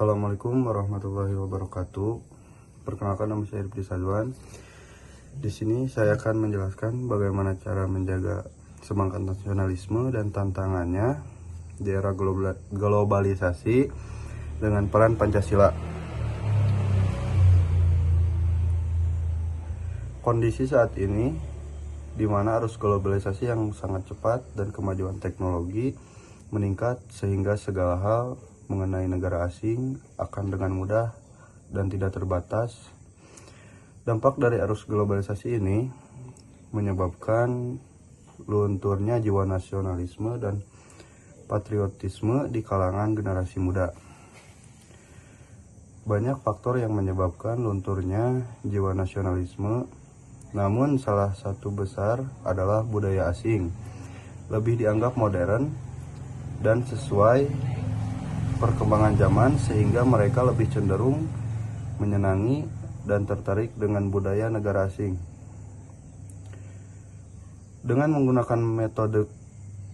Assalamualaikum warahmatullahi wabarakatuh. Perkenalkan, nama saya Rifdi Sadwan. Di sini saya akan menjelaskan bagaimana cara menjaga semangat nasionalisme dan tantangannya di era globalisasi dengan peran Pancasila. Kondisi saat ini di mana arus globalisasi yang sangat cepat dan kemajuan teknologi meningkat sehingga segala hal mengenai negara asing akan dengan mudah dan tidak terbatas. Dampak dari arus globalisasi ini menyebabkan lunturnya jiwa nasionalisme dan patriotisme di kalangan generasi muda. Banyak faktor yang menyebabkan lunturnya jiwa nasionalisme, namun salah satu besar adalah budaya asing lebih dianggap modern dan sesuai perkembangan zaman, sehingga mereka lebih cenderung menyenangi dan tertarik dengan budaya negara asing. Dengan menggunakan metode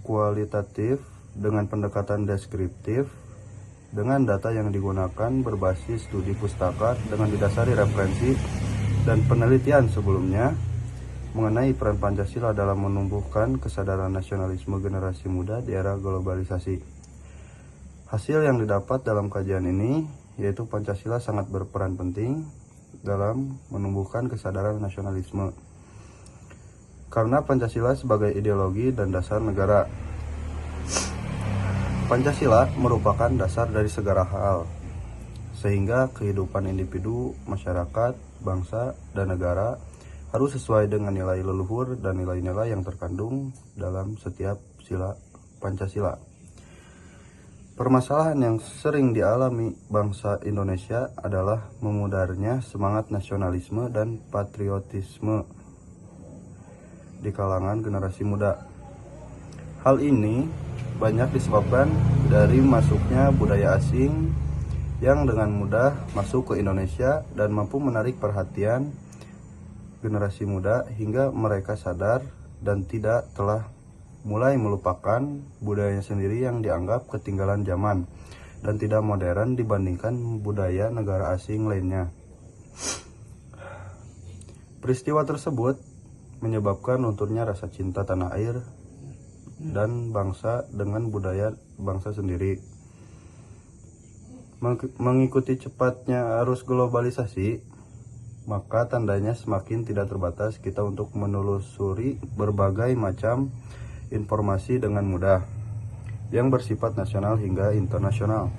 kualitatif dengan pendekatan deskriptif, dengan data yang digunakan berbasis studi pustaka dengan didasari referensi dan penelitian sebelumnya mengenai peran Pancasila dalam menumbuhkan kesadaran nasionalisme generasi muda di era globalisasi. Hasil yang didapat dalam kajian ini yaitu Pancasila sangat berperan penting dalam menumbuhkan kesadaran nasionalisme. Karena Pancasila sebagai ideologi dan dasar negara. Pancasila merupakan dasar dari segala hal, sehingga kehidupan individu, masyarakat, bangsa, dan negara harus sesuai dengan nilai leluhur dan nilai-nilai yang terkandung dalam setiap sila Pancasila. Permasalahan yang sering dialami bangsa Indonesia adalah memudarnya semangat nasionalisme dan patriotisme di kalangan generasi muda. Hal ini banyak disebabkan dari masuknya budaya asing yang dengan mudah masuk ke Indonesia dan mampu menarik perhatian generasi muda hingga mereka sadar dan tidak telah mulai melupakan budayanya sendiri yang dianggap ketinggalan zaman dan tidak modern dibandingkan budaya negara asing lainnya. Peristiwa tersebut menyebabkan lunturnya rasa cinta tanah air dan bangsa dengan budaya bangsa sendiri. Mengikuti cepatnya arus globalisasi, maka tandanya semakin tidak terbatas kita untuk menelusuri berbagai macam informasi dengan mudah yang bersifat nasional hingga internasional.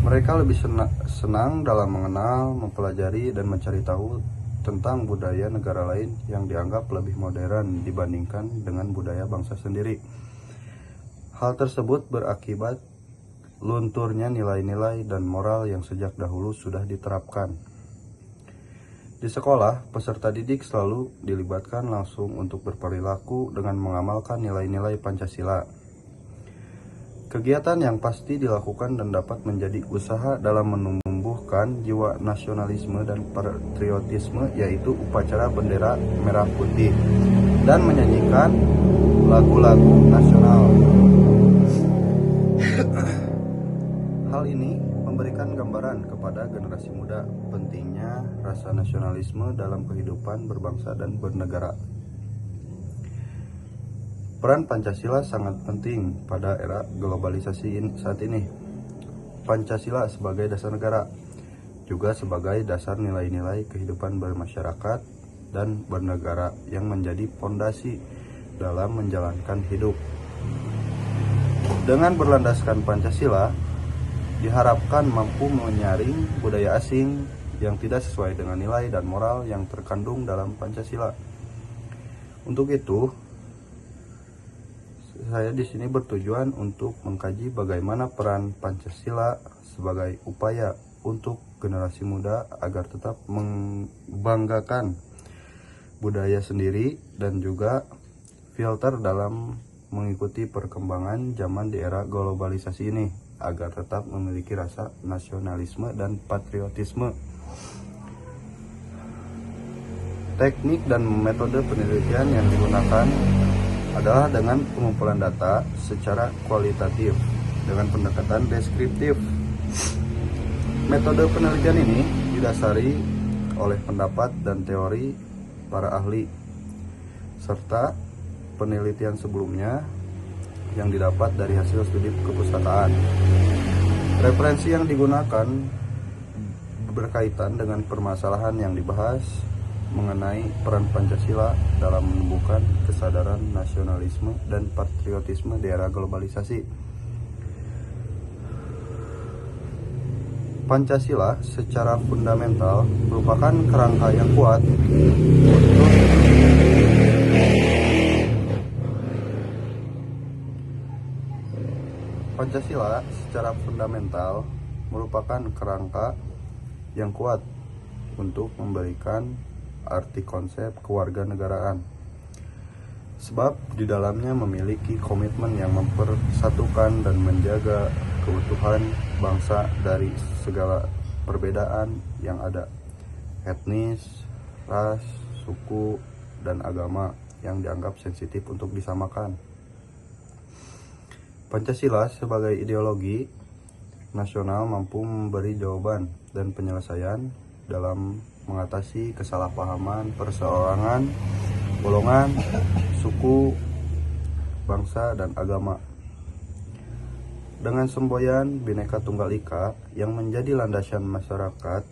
Mereka lebih senang dalam mengenal, mempelajari, dan mencari tahu tentang budaya negara lain yang dianggap lebih modern dibandingkan dengan budaya bangsa sendiri. Hal tersebut berakibat lunturnya nilai-nilai dan moral yang sejak dahulu sudah diterapkan. Di sekolah, peserta didik selalu dilibatkan langsung untuk berperilaku dengan mengamalkan nilai-nilai Pancasila. Kegiatan yang pasti dilakukan dan dapat menjadi usaha dalam menumbuhkan jiwa nasionalisme dan patriotisme yaitu upacara bendera merah putih dan menyanyikan lagu-lagu nasional. Hal ini memberikan gambaran kepada generasi muda pentingnya rasa nasionalisme dalam kehidupan berbangsa dan bernegara. Peran Pancasila sangat penting pada era globalisasi saat ini. Pancasila sebagai dasar negara, juga sebagai dasar nilai-nilai kehidupan bermasyarakat dan bernegara yang menjadi fondasi dalam menjalankan hidup. Dengan berlandaskan Pancasila, diharapkan mampu menyaring budaya asing yang tidak sesuai dengan nilai dan moral yang terkandung dalam Pancasila. Untuk itu, saya di sini bertujuan untuk mengkaji bagaimana peran Pancasila sebagai upaya untuk generasi muda agar tetap membanggakan budaya sendiri dan juga filter dalam mengikuti perkembangan zaman di era globalisasi ini agar tetap memiliki rasa nasionalisme dan patriotisme. Teknik dan metode penelitian yang digunakan adalah dengan pengumpulan data secara kualitatif dengan pendekatan deskriptif. Metode penelitian ini didasari oleh pendapat dan teori para ahli serta penelitian sebelumnya yang didapat dari hasil studi kepustakaan. Referensi yang digunakan berkaitan dengan permasalahan yang dibahas mengenai peran Pancasila dalam menumbuhkan kesadaran nasionalisme dan patriotisme di era globalisasi. Pancasila secara fundamental merupakan kerangka yang kuat untuk Pancasila secara fundamental merupakan kerangka yang kuat untuk memberikan arti konsep kewarganegaraan. Sebab di dalamnya memiliki komitmen yang mempersatukan dan menjaga keutuhan bangsa dari segala perbedaan yang ada, etnis, ras, suku, dan agama yang dianggap sensitif untuk disamakan. Pancasila sebagai ideologi nasional mampu memberi jawaban dan penyelesaian dalam mengatasi kesalahpahaman perseorangan, golongan, suku, bangsa, dan agama. Dengan semboyan Bhinneka Tunggal Ika yang menjadi landasan masyarakat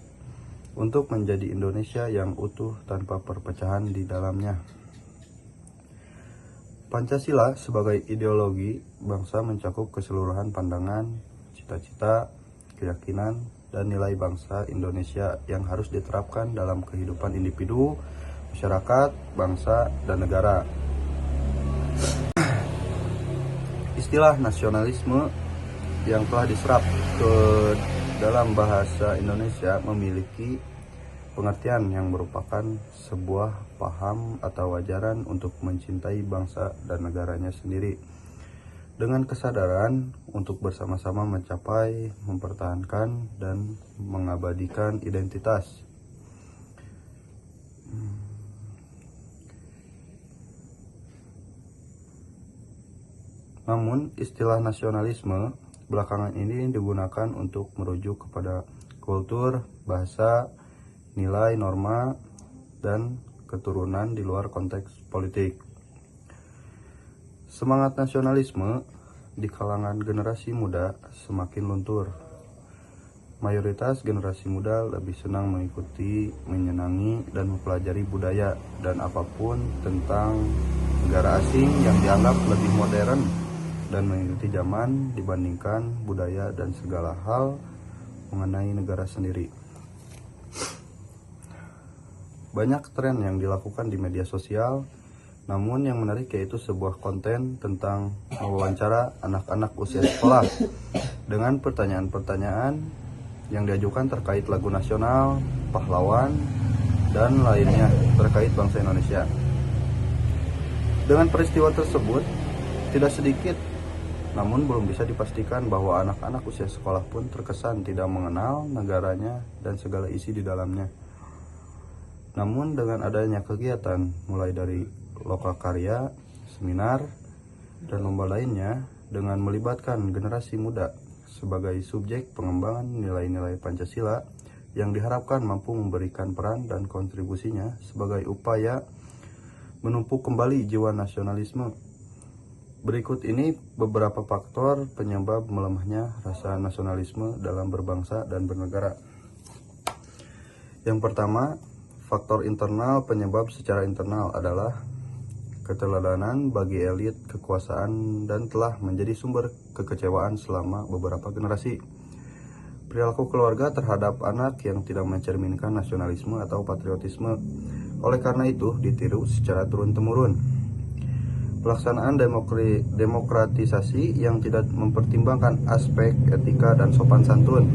untuk menjadi Indonesia yang utuh tanpa perpecahan di dalamnya. Pancasila sebagai ideologi bangsa mencakup keseluruhan pandangan, cita-cita, keyakinan, dan nilai bangsa Indonesia yang harus diterapkan dalam kehidupan individu, masyarakat, bangsa, dan negara. Istilah nasionalisme yang telah diserap ke dalam bahasa Indonesia memiliki pengertian yang merupakan sebuah paham atau ajaran untuk mencintai bangsa dan negaranya sendiri dengan kesadaran untuk bersama-sama mencapai, mempertahankan, dan mengabadikan identitas. Namun, istilah nasionalisme belakangan ini digunakan untuk merujuk kepada kultur, bahasa, nilai, norma, dan keturunan di luar konteks politik. Semangat nasionalisme di kalangan generasi muda semakin luntur. Mayoritas generasi muda lebih senang mengikuti, menyenangi, dan mempelajari budaya dan apapun tentang negara asing yang dianggap lebih modern dan mengikuti zaman dibandingkan budaya dan segala hal mengenai negara sendiri. Banyak tren yang dilakukan di media sosial, namun yang menarik yaitu sebuah konten tentang mewawancara anak-anak usia sekolah dengan pertanyaan-pertanyaan yang diajukan terkait lagu nasional, pahlawan, dan lainnya terkait bangsa Indonesia. Dengan peristiwa tersebut, tidak sedikit namun belum bisa dipastikan bahwa anak-anak usia sekolah pun terkesan tidak mengenal negaranya dan segala isi di dalamnya. Namun dengan adanya kegiatan mulai dari lokakarya, seminar, dan lomba lainnya dengan melibatkan generasi muda sebagai subjek pengembangan nilai-nilai Pancasila yang diharapkan mampu memberikan peran dan kontribusinya sebagai upaya menumpuh kembali jiwa nasionalisme. Berikut ini beberapa faktor penyebab melemahnya rasa nasionalisme dalam berbangsa dan bernegara. Yang pertama, faktor internal penyebab secara internal adalah keteladanan bagi elit kekuasaan dan telah menjadi sumber kekecewaan selama beberapa generasi. Perilaku keluarga terhadap anak yang tidak mencerminkan nasionalisme atau patriotisme, oleh karena itu ditiru secara turun-temurun. Pelaksanaan demokratisasi yang tidak mempertimbangkan aspek etika dan sopan santun.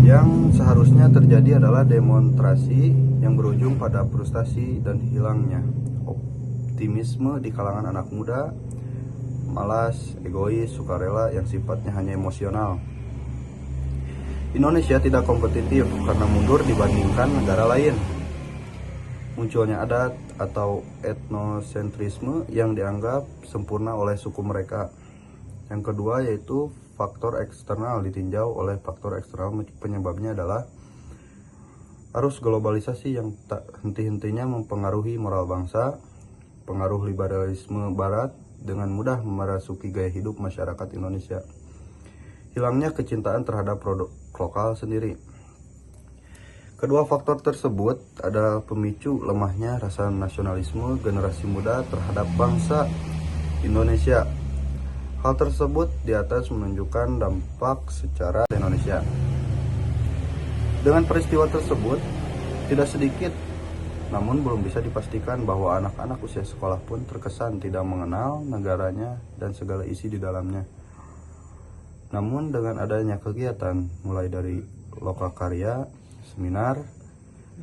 Yang seharusnya terjadi adalah demonstrasi yang berujung pada frustasi dan hilangnya optimisme di kalangan anak muda, malas, egois, sukarela yang sifatnya hanya emosional. Indonesia tidak kompetitif karena mundur dibandingkan negara lain. Munculnya adat, atau etnosentrisme yang dianggap sempurna oleh suku mereka. Yang kedua yaitu faktor eksternal ditinjau oleh faktor eksternal, penyebabnya adalah arus globalisasi yang tak henti-hentinya mempengaruhi moral bangsa, pengaruh liberalisme barat dengan mudah merasuki gaya hidup masyarakat Indonesia, hilangnya kecintaan terhadap produk lokal sendiri. Kedua faktor tersebut adalah pemicu lemahnya rasa nasionalisme generasi muda terhadap bangsa Indonesia. Hal tersebut di atas menunjukkan dampak secara Indonesia. Dengan peristiwa tersebut, tidak sedikit namun belum bisa dipastikan bahwa anak-anak usia sekolah pun terkesan tidak mengenal negaranya dan segala isi di dalamnya. Namun dengan adanya kegiatan mulai dari lokakarya, seminar,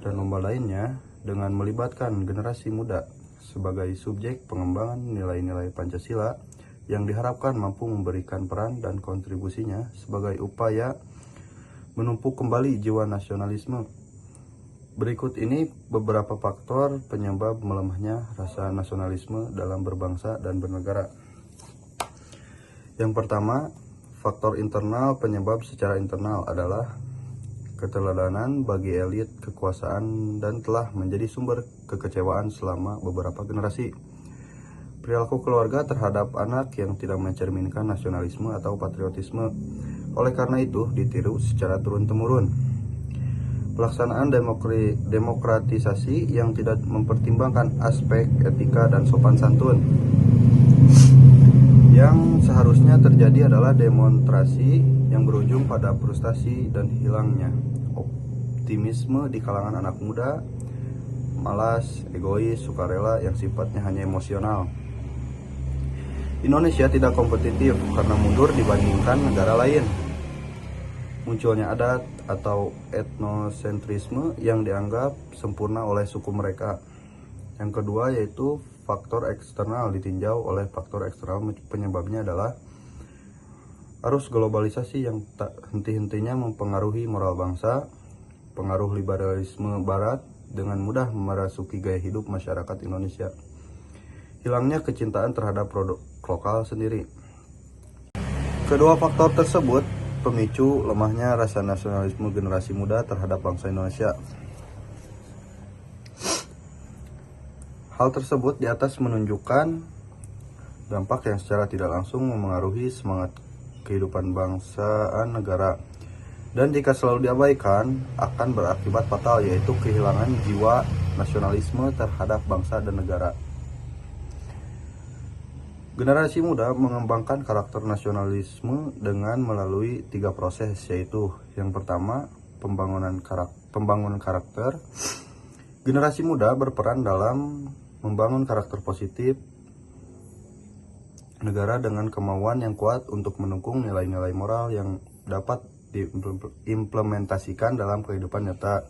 dan lomba lainnya dengan melibatkan generasi muda sebagai subjek pengembangan nilai-nilai Pancasila yang diharapkan mampu memberikan peran dan kontribusinya sebagai upaya menumpuk kembali jiwa nasionalisme. Berikut ini beberapa faktor penyebab melemahnya rasa nasionalisme dalam berbangsa dan bernegara. Yang pertama, faktor internal penyebab secara internal adalah keteladanan bagi elit kekuasaan dan telah menjadi sumber kekecewaan selama beberapa generasi. Perilaku keluarga terhadap anak yang tidak mencerminkan nasionalisme atau patriotisme, oleh karena itu ditiru secara turun-temurun. Pelaksanaan demokratisasi yang tidak mempertimbangkan aspek etika dan sopan santun. Yang seharusnya terjadi adalah demonstrasi yang berujung pada frustasi dan hilangnya optimisme di kalangan anak muda, malas, egois, sukarela yang sifatnya hanya emosional. Indonesia tidak kompetitif karena mundur dibandingkan negara lain. Munculnya adat atau etnosentrisme yang dianggap sempurna oleh suku mereka. Yang kedua yaitu faktor eksternal ditinjau oleh faktor eksternal, penyebabnya adalah arus globalisasi yang tak henti-hentinya mempengaruhi moral bangsa, pengaruh liberalisme barat dengan mudah merasuki gaya hidup masyarakat Indonesia, hilangnya kecintaan terhadap produk lokal sendiri. Kedua faktor tersebut pemicu lemahnya rasa nasionalisme generasi muda terhadap bangsa Indonesia. Hal tersebut di atas menunjukkan dampak yang secara tidak langsung memengaruhi semangat kehidupan bangsa negara, dan jika selalu diabaikan akan berakibat fatal, yaitu kehilangan jiwa nasionalisme terhadap bangsa dan negara. Generasi muda mengembangkan karakter nasionalisme dengan melalui 3 proses, yaitu yang pertama pembangunan karakter. Generasi muda berperan dalam membangun karakter positif negara dengan kemauan yang kuat untuk mendukung nilai-nilai moral yang dapat diimplementasikan dalam kehidupan nyata.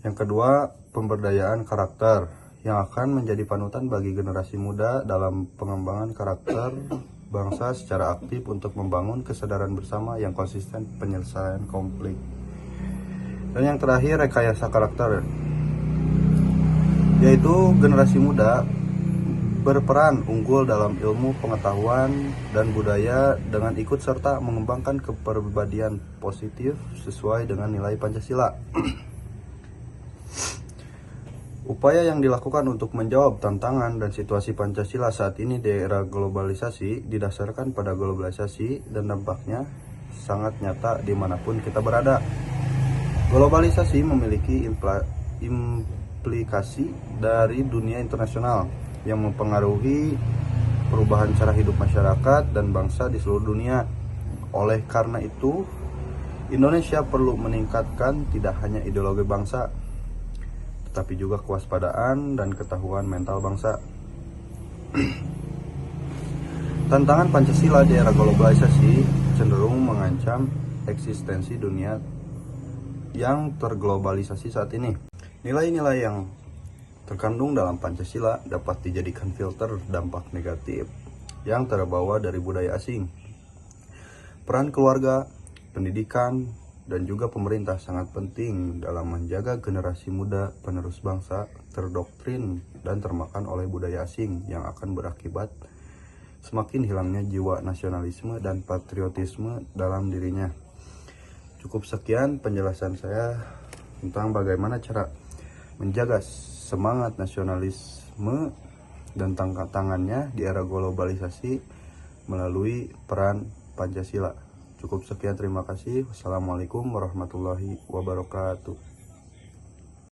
Yang kedua, pemberdayaan karakter yang akan menjadi panutan bagi generasi muda dalam pengembangan karakter bangsa secara aktif untuk membangun kesadaran bersama yang konsisten penyelesaian konflik. Dan yang terakhir, rekayasa karakter, yaitu generasi muda berperan unggul dalam ilmu pengetahuan dan budaya dengan ikut serta mengembangkan kepribadian positif sesuai dengan nilai Pancasila. Upaya yang dilakukan untuk menjawab tantangan dan situasi Pancasila saat ini di era globalisasi didasarkan pada globalisasi dan dampaknya sangat nyata dimanapun kita berada. Globalisasi memiliki implikasi dari dunia internasional yang mempengaruhi perubahan cara hidup masyarakat dan bangsa di seluruh dunia. Oleh karena itu, Indonesia perlu meningkatkan tidak hanya ideologi bangsa, tetapi juga kewaspadaan dan ketahuan mental bangsa. Tantangan Pancasila di era globalisasi cenderung mengancam eksistensi dunia yang terglobalisasi saat ini. Nilai-nilai yang terkandung dalam Pancasila dapat dijadikan filter dampak negatif yang terbawa dari budaya asing. Peran keluarga, pendidikan, dan juga pemerintah sangat penting dalam menjaga generasi muda penerus bangsa terdoktrin dan termakan oleh budaya asing yang akan berakibat semakin hilangnya jiwa nasionalisme dan patriotisme dalam dirinya. Cukup sekian penjelasan saya tentang bagaimana cara menjaga semangat nasionalisme dan tantangannya di era globalisasi melalui peran Pancasila. Cukup sekian, terima kasih. Wassalamualaikum warahmatullahi wabarakatuh.